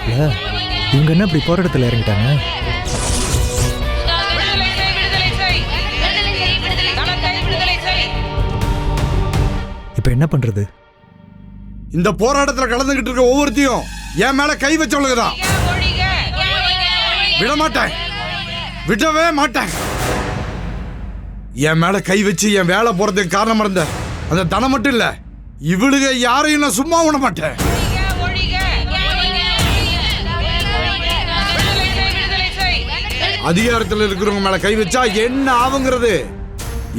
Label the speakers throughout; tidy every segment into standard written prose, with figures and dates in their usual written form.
Speaker 1: மாப்ள, இவங்க என்ன இப்படி போராட்டத்தில் இறங்கிட்டாங்க? இப்ப என்ன பண்றது?
Speaker 2: இந்த போராட்டத்தில் கலந்துகிட்டு இருக்க ஒவ்வொருத்தையும் என் மேல கை வச்சவளுக்குதான். விட மாட்டேன், விடவே மாட்டேன். என் மேல கை வச்சு என் வேலை போறதுக்கு காரணம் இருந்த அந்த தனம் மட்டும் இல்ல, இவளுக யாரையும் நான் சும்மா விட மாட்டேன். அதிகாரத்தில் இருக்கிறவங்க மேல கை வச்சா என்ன ஆகுங்கிறது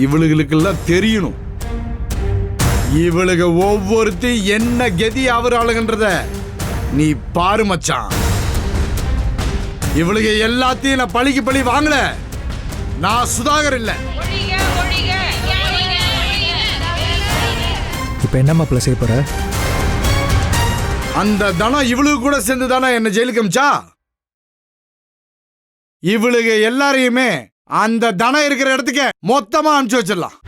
Speaker 2: இவளுகளுக்கு எல்லாம் தெரியணும். இவளுக ஒவ்வொருத்தி என்ன கதி ஆகுறாளுங்கன்றத நீ பாரு மச்சான். இவளுக எல்லாத்தையும் நான் பழிக்கு பழி வாங்கல. நான் சுதாகர் இல்ல.
Speaker 1: இப்ப என்ன மாப்ள செய்ய போற?
Speaker 2: அந்த தனம் இவளுக்கு கூட சேர்ந்து தானே என்ன ஜெயிலுக்கு அமிச்சா. இவளுக எல்லாரையுமே அந்த தனம் இருக்கிற இடத்துக்கு மொத்தமா அனுப்பிச்சு வச்சிடலாம்.